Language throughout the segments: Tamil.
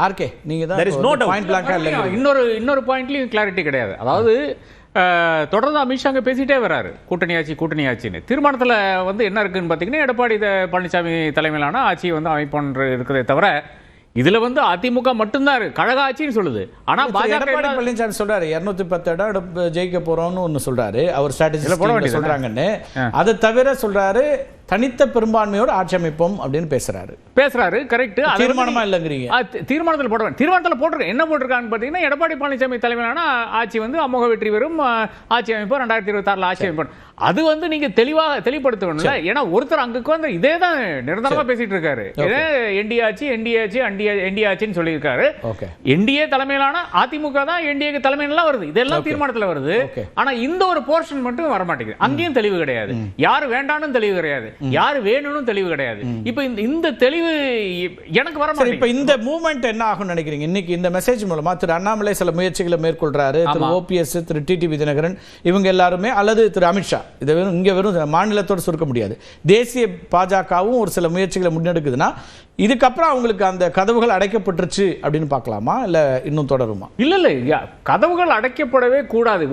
ஆர்கே நீங்க தான் இன்னொரு பாயிண்ட்லயும் கிளாரிட்டி கிடையாது. அதாவது தொடர்ந்து அமித்ஷா அங்கே பேசிட்டே வர்றாரு, கூட்டணி ஆட்சின்னு. தீர்மானத்தில் வந்து என்ன இருக்குன்னு பார்த்தீங்கன்னா, எடப்பாடி பழனிசாமி தலைமையிலான ஆட்சி வந்து அமைப்புன்ற இருக்கிறதே தவிர இதுல வந்து அதிமுக மட்டும்தான் கழக ஆட்சின்னு சொல்லுது. ஆனா பாஜக பழனிசாமி சொல்றாரு 210 இடம் ஜெயிக்க போறோம்னு ஒன்னு சொல்றாரு, அவர் ஸ்ட்ராட்டஜி சொல்றாங்கன்னு. அதை தவிர சொல்றாரு தனித்த பெரும்பான்மையோட ஆட்சி அமைப்போம் அப்படின்னு பேசுறாரு. கரெக்ட். தீர்மானமா இல்லங்கிறீங்க. தீர்மானத்தில் போட்டிருக்கேன். என்ன போட்டிருக்கான்னு பார்த்தீங்கன்னா, எடப்பாடி பழனிசாமி தலைமையிலான ஆட்சி வந்து அமோக வெற்றி பெறும் ஆட்சி அமைப்பு 2026 ஆட்சி அமைப்பு. அது வந்து நீங்க தெளிவுபடுத்தணும்ல. ஏன்னா ஒருத்தர் அங்குக்கு வந்து இதே தான் நிரந்தரமா பேசிட்டு இருக்காரு. என்டிஏ ஆட்சின்னு சொல்லியிருக்காரு. என்டிஏ தலைமையிலான அதிமுக தான் என்டிஏ தலைமையில வருது. இதெல்லாம் தீர்மானத்தில் வருது. ஆனா இந்த ஒரு போர்ஷன் மட்டும் வர மாட்டேங்குது. அங்கேயும் தெளிவு கிடையாது. யாரு வேண்டாம்னு தெளிவு கிடையாது, யாரு வேணும்னு தெளிவு கிடையாது. இப்ப இந்த தெளிவு எனக்கு வர மாட்டேங்குது. இப்ப இந்த மூவ்மெண்ட் என்ன ஆகும் நினைக்கிறீங்க? இன்னைக்கு இந்த மெசேஜ் மூலமா திரு அண்ணாமலை சில முயற்சிகளை மேற்கொள்றாரு, திரு ஓபிஎஸ், திரு டிடிவி தினகரன் இவங்க எல்லாருமே, அல்லது திரு அமித்ஷா, இதை இங்க வெறும் மாநிலத்தோடு சுருக்க முடியாது, தேசிய பாஜகவும் ஒரு சில முயற்சிகளை முன்னெடுக்குதுன்னா இதுக்கப்புறம் அவங்களுக்கு அந்த கதவுகள் அடைக்கப்பட்டுருச்சு அப்படின்னு பார்க்கலாமா, இல்ல இன்னும் தொடருமா? இல்ல கதவுகள் அடைக்கப்படவே கூடாது.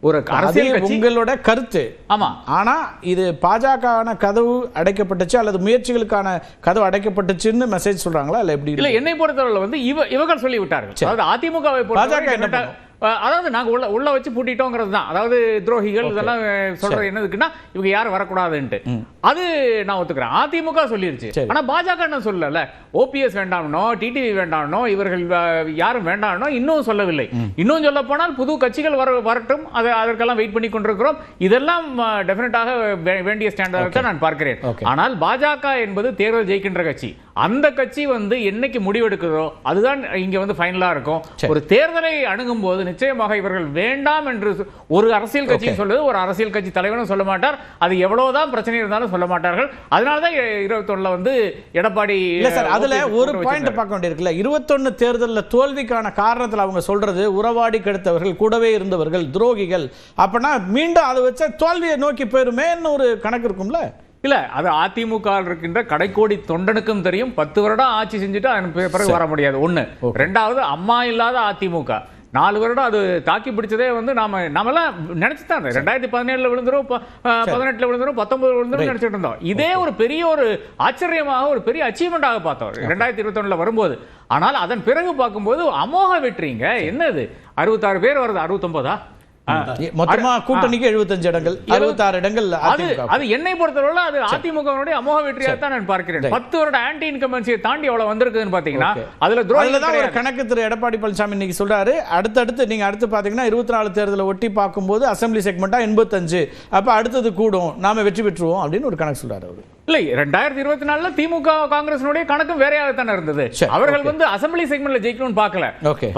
ஒரு அரசியல் கட்சி உங்களோட கருத்து. ஆமா. ஆனா இது பாஜக கதவு அடைக்கப்பட்டுச்சு அல்லது முயற்சிகளுக்கான கதவு அடைக்கப்பட்டுச்சுன்னு மெசேஜ் சொல்றாங்களா, இல்ல எப்படி? இல்ல, என்னை பொறுத்தவரை வந்து இவர்கள் சொல்லி விட்டார்கள். அதாவது அதிமுகவை பாஜக என்ன, அதாவது நாங்க உள்ள வச்சு பூட்டிட்டோங்கிறது தான். அதாவது துரோகிகள் இதெல்லாம் சொல்றது என்னதுக்குன்னா, இவங்க யாரும் வரக்கூடாதுன்ட்டு. அது நான் ஒத்துக்கிறேன். அதிமுக சொல்லிருச்சு. ஆனா பாஜக என்ன சொல்லல. ஓபிஎஸ் வேண்டாம்னோ, டிடிவி வேண்டாம்னோ, இவர்கள் யாரும் வேண்டாம்னோ இன்னும் சொல்லவில்லை. இன்னும் சொல்ல போனால் புது கட்சிகள் வரட்டும், அதற்கெல்லாம் வெயிட் பண்ணி கொண்டிருக்கிறோம். இதெல்லாம் டெஃபினட்டாக வேண்டிய ஸ்டாண்டர்ட் நான் பார்க்கிறேன். ஆனால் பாஜக என்பது தேர்தல் ஜெயிக்கின்ற கட்சி. அந்த கட்சி வந்து என்னைக்கு முடிவெடுக்கிறதோ அதுதான் இங்க வந்து ஃபைனலா இருக்கும். ஒரு தேர்தலை அணுகும் போது நிச்சயமாக இவர்கள் வேண்டாம் என்று ஒரு அரசியல் கட்சி சொல்லுது, ஒரு அரசியல் கட்சி தலைவனும் சொல்ல மாட்டார். அது எவ்வளவுதான் பிரச்சனை இருந்தாலும் சொல்ல மாட்டார்கள். அதனாலதான் 21 வந்து எடப்பாடி அதுல ஒரு பாயிண்ட் பார்க்க வேண்டியிருக்குல்ல. 21 தேர்தலில் தோல்விக்கான காரணத்தில் அவங்க சொல்றது உறவாடி கெடுத்தவர்கள், கூடவே இருந்தவர்கள் துரோகிகள். அப்பனா மீண்டும் அதை வச்ச தோல்வியை நோக்கி போயிருமேன்னு ஒரு கணக்கு இருக்கும்ல. இல்ல, அது அதிமுக இருக்கின்ற கடைக்கோடி தொண்டனுக்கும் தெரியும். 10 வருடம் ஆட்சி செஞ்சுட்டு அதன் பிறகு வர முடியாது. ஒண்ணு. ரெண்டாவது, அம்மா இல்லாத அதிமுக 4 வருடம் அது தாக்கி பிடிச்சதே வந்து நாமெல்லாம் நினைச்சுதான் 2017 விழுந்துரும், 18 விழுந்துரும், 19 விழுந்துரும் நினைச்சிட்டு இருந்தோம். இதே ஒரு பெரிய ஒரு ஆச்சரியமாக ஒரு பெரிய அச்சீவ்மெண்டாக பார்த்தோம் 2021 வரும்போது. ஆனால் அதன் பிறகு பார்க்கும்போது அமோக வெற்றிங்க. என்னது 66 பேர் வருது, 69 மொத்தமா கூட்டணிக்கு 75 இடங்கள், 66 இடங்கள். அது என்னை பொறுத்தவரை அது அதிமுகவுடைய அமோக வெற்றியாக தான் நான் பார்க்கிறேன். 10 வருட ஆன்டி இன்கம்பன்சியை தாண்டி எவ்வளவு வந்திருக்குன்னு பாத்தீங்கன்னா அதுல துரோகிகள் ஒரு கணக்கு திரு எடப்பாடி பழனிசாமி இன்னைக்கு சொல்றாரு. அடுத்து நீங்க பாத்தீங்கன்னா 24 தேர்தலை ஒட்டி பார்க்கும்போது அசம்பிளி செக்மெண்டா 85, அப்ப அடுத்தது கூடும், நாம வெற்றி பெற்றுவோம் அப்படின்னு ஒரு கணக்கு சொல்றாரு அவரு. இல்லை, 2024 திமுக காங்கிரஸினுடைய கணக்கும் வேறையாக தானே இருந்தது. அவர்கள் வந்து அசம்பிளி செக்மெண்ட்ல ஜெயிக்கணும்னு பார்க்கல,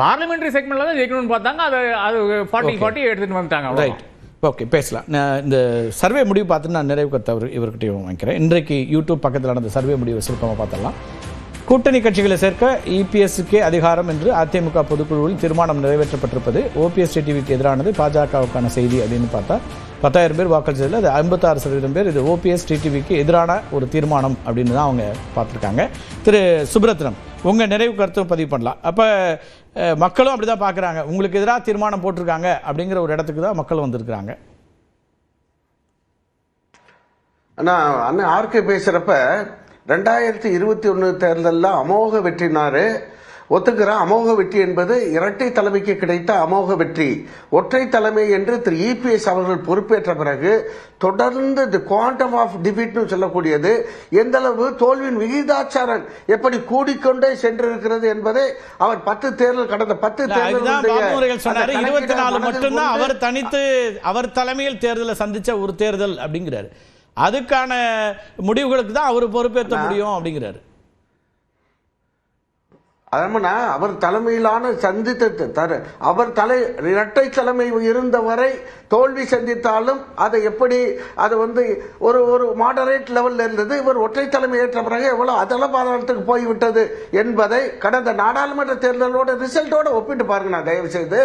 பார்லிமெண்டரி செக்மெண்ட்ல தான் ஜெயிக்கணும்னு பார்த்தாங்க. அது 40 எடுத்துட்டு வந்துட்டாங்க. ரைட், ஓகே, பேசலாம். இந்த சர்வே முடிவு பார்த்து நான் நிறைவு கருத்து இவர்கிட்ட வாங்கிக்கிறேன். இன்றைக்கு யூடியூப் பக்கத்தில் நடந்த சர்வே முடிவை சுருக்கமாக பார்த்தலாம். கூட்டணி கட்சிகளை சேர்க்க இபிஎஸ்க்கே அதிகாரம் என்று அதிமுக பொதுக்குழுவில் தீர்மானம் நிறைவேற்றப்பட்டிருப்பது ஓபிஎஸ் டிடிவிக்கு எதிரானது பாஜகவுக்கான செய்தி அப்படின்னு பார்த்தா 10,000 பேர் வாக்களிச்சதில் அது 56% பேர் இது ஓபிஎஸ் டிடிவிக்கு எதிரான ஒரு தீர்மானம் அப்படின்னு தான் அவங்க பார்த்துருக்காங்க. திரு சுப்ரத்னம், உங்கள் நிறைவு கருத்தும் பதிவு பண்ணலாம். அப்போ மக்களும் அப்படி தான் பார்க்குறாங்க, உங்களுக்கு எதிராக தீர்மானம் போட்டிருக்காங்க அப்படிங்கிற ஒரு இடத்துக்கு தான் மக்கள் வந்திருக்கிறாங்க. ஆனால் அண்ணன் ஆர்கே பேசுகிறப்ப 2021 தேர்தலில் அமோக வெற்றினாரு ஒத்துக்கிற. அமோக வெற்றி என்பது இரட்டை தலைமைக்கு கிடைத்த அமோக வெற்றி. ஒற்றை தலைமை என்று திரு இபிஎஸ் அவர்கள் பொறுப்பேற்ற பிறகு தொடர்ந்து தி குவாண்டம் ஆஃப் டிஃபீட்னு சொல்லக்கூடியது எந்த அளவு தோல்வியின் விகிதாச்சாரம் எப்படி கூடிக்கொண்டே சென்றிருக்கிறது என்பதை அவர் கடந்த 10 தேர்தல் 24 மட்டும்தான் அவர் தலைமையில் தேர்தலை சந்திச்ச ஒரு தேர்தல் அப்படிங்கிறாரு. அதுக்கான முடிவுகளுக்கு தான் அவர் பொறுப்பேற்ற முடியும் அப்படிங்கிறாரு. அவர் தலைமையிலான அவர் இரட்டை தலைமை இருந்தவரை தோல்வி சந்தித்தாலும் அதை எப்படி அது வந்து ஒரு மாடரேட் லெவல்ல இருந்தது. இவர் ஒற்றை தலைமை ஏற்ற பிறகு எவ்வளவு அதளபாதாரத்துக்கு போய்விட்டது என்பதை கடந்த நாடாளுமன்ற தேர்தலோட ரிசல்ட்டோட ஒப்பிட்டு பாருங்க. நான் தயவு செய்து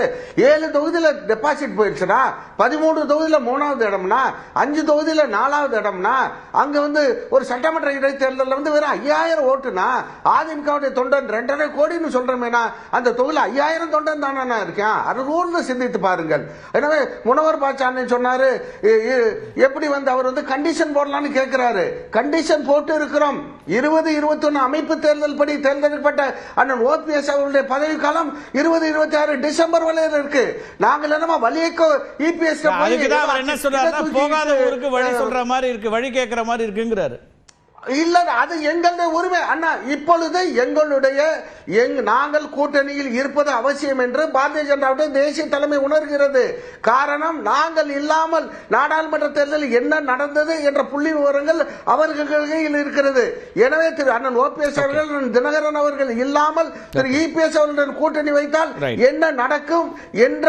7 தொகுதியில டெபாசிட் போயிடுச்சுன்னா, 13 தொகுதியில 3வது இடம்னா, 5 தொகுதியில 4வது இடம்னா, அங்க வந்து ஒரு சட்டமன்ற இடைத்தேர்தலில் வந்து வெறும் 5000 ஓட்டுனா அதிமுகவுடைய தொண்டன் 2.5 கோடின்னு சொல்றோமேனா அந்த தொகுதியில் 5000 தொண்டன் தானே இருக்கேன். அது கூர்ந்து சிந்தித்து பாருங்கள். எனவே முனவர் பாச்சான் சொன்னாரு, எப்படி வந்து அவர் வந்து கண்டிஷன் போடலாம்னு கேட்கிறாரு. கண்டிஷன் போட்டு இருக்கிறோம். 2021 அமைப்பு தேர்தல் படி தேர்ந்தெடுக்கப்பட்ட அண்ணன் ஓபிஎஸ் அவருடைய பதவி காலம் 2026 டிசம்பர் வரையில இருக்கு. நாங்கள் என்னமா வலியக்கோ இபிஎஸ் என்ன சொல்றாரு, போகாத ஊருக்கு வழி சொல்ற மாதிரி இருக்கு, வழி கேட்கிற மாதிரி இருக்குங்கிறாரு. இல்ல, அது எங்களுடைய உரிமை அண்ணா. இப்பொழுது எங்களுடைய நாங்கள் கூட்டணியில் இருப்பது அவசியம் என்று பாரதிய ஜனதாவுடைய தேசிய தலைமை உணர்கிறது. காரணம், நாங்கள் இல்லாமல் நாடாளுமன்ற தேர்தலில் என்ன நடந்தது என்ற புள்ளி விவரங்கள் அவர்கள் கையில் இருக்கிறது. எனவே திரு அண்ணன் ஓபிஎஸ் அவர்கள், தினகரன் அவர்கள் இல்லாமல் திரு இபிஎஸ் அவர்களுடன் கூட்டணி வைத்தால் என்ன நடக்கும் என்ற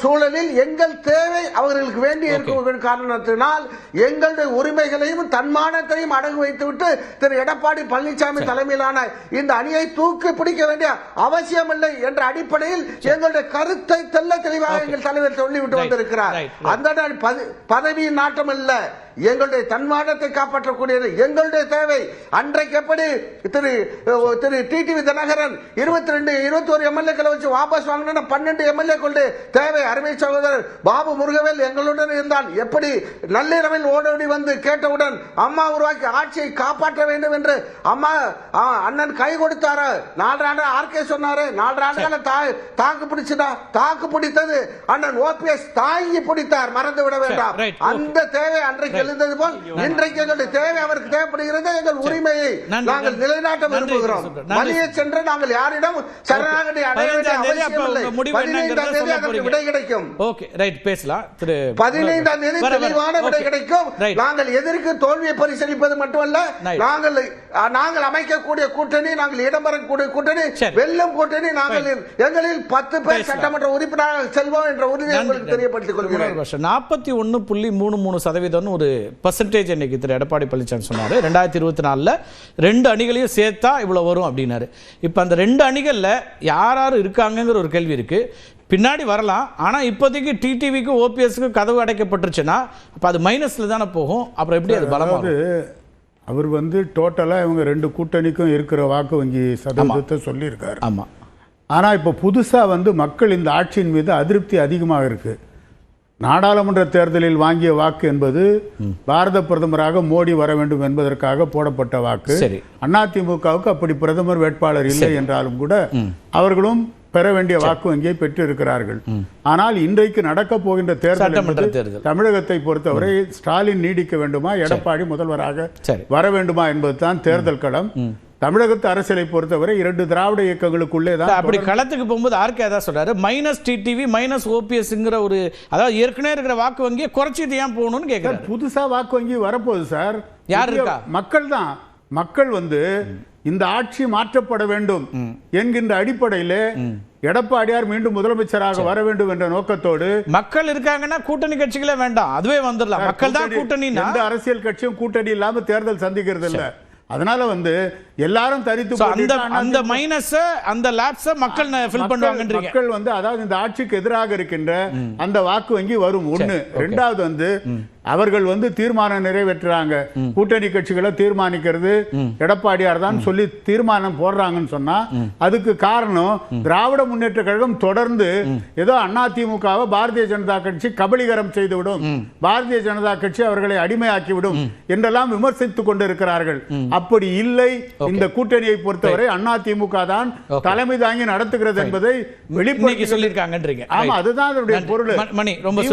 சூழலில் எங்கள் தேவை அவர்களுக்கு வேண்டி இருக்கும் காரணத்தினால் எங்களுடைய உரிமைகளையும் தன்மானத்தையும் அடகு வைத்துவிட்டு திரு எடப்பாடி பழனிசாமி தலைமையிலான இந்த அணியை தூக்கி பிடிக்க வேண்டிய அவசியம் இல்லை என்ற அடிப்படையில் எங்களுடைய கருத்தை தெல்ல தெளிவாக எங்கள் தலைவர் சொல்லிவிட்டு வந்திருக்கிறார். அந்த பதவியின் நாட்டம் அல்ல, எங்களுடைய தன்மானத்தை காப்பாற்றக்கூடியது எங்களுடைய தேவை. அன்றைக்கு எப்படி திரு டிடிவி தினகரன் 21 எம்எல்ஏக்களை வச்சு வாபஸ் வாங்கின 12 எம்எல்ஏக்களுடைய தேவை அருமை சகோதரர் பாபு முருகவேல் எங்களுடன் இருந்தால் எப்படி நள்ளிரவில் ஓடோடி வந்து கேட்டவுடன் அம்மா உருவாக்கி ஆட்சியை காப்பாற்ற வேண்டும் என்று அம்மா அண்ணன் கை கொடுத்தாரு. 4 ஆண்டு ஆர்கே சொன்னாரு, 4 ஆண்டுகால தாக்கு பிடிச்சதா, தாக்கு பிடித்தது அண்ணன் ஓபிஎஸ் தாங்கி பிடித்தார், மறந்து விட வேண்டாம். அந்த தேவை அன்றைக்கு எழுந்தது போல் இன்றைக்கு எங்களுடைய தேவை அவருக்கு தேவைப்படுகிறது. எங்கள் உரிமையை நாங்கள் நிலைநாட்ட விரும்புகிறோம். வழியே சென்று நாங்கள் யாரிடம் சரணாகதி அடைய வேண்டிய அவசியம் இல்லை. 15ஆம் தேதி அதற்கு விடை கிடைக்கும். ஓகே, ரைட், பேசலாம். 15ஆம் தேதி தெளிவான விடை கிடைக்கும். நாங்கள் எதற்கு தோல்வியை பரிசீலிப்பது மட்டுமல்ல, நாங்கள் அமைக்கக்கூடிய கூட்டணி, நாங்கள் இடம்பெறக்கூடிய கூட்டணி, வெல்லும் கூட்டணி, நாங்கள் எங்களில் 10 பேர் சட்டமன்ற உறுப்பினராக செல்வோம் என்ற உறுதியை உங்களுக்கு தெரியப்படுத்திக் கொள்கிறேன். 41.33% ஒரு பர்சன்டேஜ் இன்னைக்கு திரு எடப்பாடி பழனிசாமி சொன்னாரு. 2024 2 அணிகளையும் சேர்த்தா இவ்வளவு வரும் அப்படின்னாரு. இப்ப அந்த 2 அணிகள்ல யார் யார் இருக்காங்கிற ஒரு கேள்வி இருக்கு. பின்னாடி வரலாம். ஆனா இப்போதைக்கு டிடிவிக்கு ஓபிஎஸ்க்கு கதவு அடைக்கப்பட்டுருச்சுன்னா அப்ப அது மைனஸ்ல தானே போகும். அப்புறம் எப்படி அது பலமா? அவர் வந்து டோட்டலா இவங்க 2 கூட்டணிக்கும் இருக்கிற வாக்கு வங்கி சதவீதத்தை சொல்லியிருக்காரு. ஆமா. ஆனா இப்ப புதுசா வந்து மக்கள் இந்த ஆட்சியின் மீது அதிருப்தி அதிகமாக இருக்கு. நாடாளுமன்ற தேர்தலில் வாங்கிய வாக்கு என்பது பாரத பிரதமராக மோடி வர வேண்டும் என்பதற்காக போடப்பட்ட வாக்கு. அதிமுகவுக்கு அப்படி பிரதமர் வேட்பாளர் இல்லை என்றாலும் கூட அவர்களும் பெற வேண்டிய வாக்கு வங்கியை பெற்று இருக்கிறார்கள். ஆனால் இன்றைக்கு நடக்க போகின்ற தேர்தல் தமிழகத்தை பொறுத்தவரை ஸ்டாலின் நீடிக்க வேண்டுமா, எடப்பாடி முதல்வராக வர வேண்டுமா என்பதுதான் தேர்தல் களம். தமிழகத்து அரசியலை பொறுத்தவரை 2 திராவிட இயக்கங்களுக்குள்ளே தான். அப்படி களத்துக்கு போகும்போது ஆர்கே தான் சொல்றாரு, மைனஸ் டிடிவி மைனஸ் ஓபிஎஸ்ங்கிற ஒரு, அதாவது ஏற்கனவே இருக்கிற வாக்கு வங்கியை குறைச்சிட்டு ஏன் போகணும்னு கேட்கிறாரு. புதுசா வாக்கு வங்கி வரப்போகுது சார். யார் இருக்கா? மக்கள் தான். மக்கள் வந்து இந்த ஆட்சி மாற்றப்பட வேண்டும் என்கின்ற அடிப்படையில் எடப்பாடியார் மீண்டும் முதலமைச்சராக வர வேண்டும் என்ற நோக்கத்தோடு மக்கள் இருக்காங்கன்னா கூட்டணி கட்சிகளே வேண்டாம், அதுவே வந்துடலாம். மக்கள் தான் கூட்டணி. எந்த அரசியல் கட்சியும் கூட்டணி இல்லாம தேர்தல் சந்திக்கிறது இல்ல. அதனால வந்து எல்லாரும் தரித்து அந்த மைனஸ் அந்த லேப்ஸ் மக்கள் ஃபில் பண்ணுவாங்கன்றீங்க. மக்கள் வந்து அதாவது இந்த ஆட்சிக்கு எதிராக இருக்கின்ற அந்த வாக்கு வங்கி வரும். ஒண்ணு. ரெண்டாவது வந்து அவர்கள் வந்து தீர்மானம் நிறைவேற்றுறாங்க. கூட்டணி கட்சிகளை தீர்மானிக்கிறது எடப்பாடியார் தான் சொல்லி தீர்மானம் போடுறாங்கன்னு சொன்னா அதுக்கு காரணம் திராவிட முன்னேற்ற கழகம் தொடர்ந்து ஏதோ அதிமுகவை பாரதிய ஜனதா கட்சி கபலீகரம் செய்துவிடும், பாரதிய ஜனதா கட்சி அவர்களை அடிமையாக்கிவிடும் என்றெல்லாம் விமர்சித்துக் கொண்டிருக்கிறார்கள். அப்படி இல்லை. இந்த கூட்டணியை பொறுத்தவரை அதிமுக தான் தலைமை தாங்கி நடத்துகிறது என்பதை வெளிப்படுத்தி சொல்லியிருக்காங்க. ஆமா, அதுதான் அதனுடைய பொருள். மணி ரொம்ப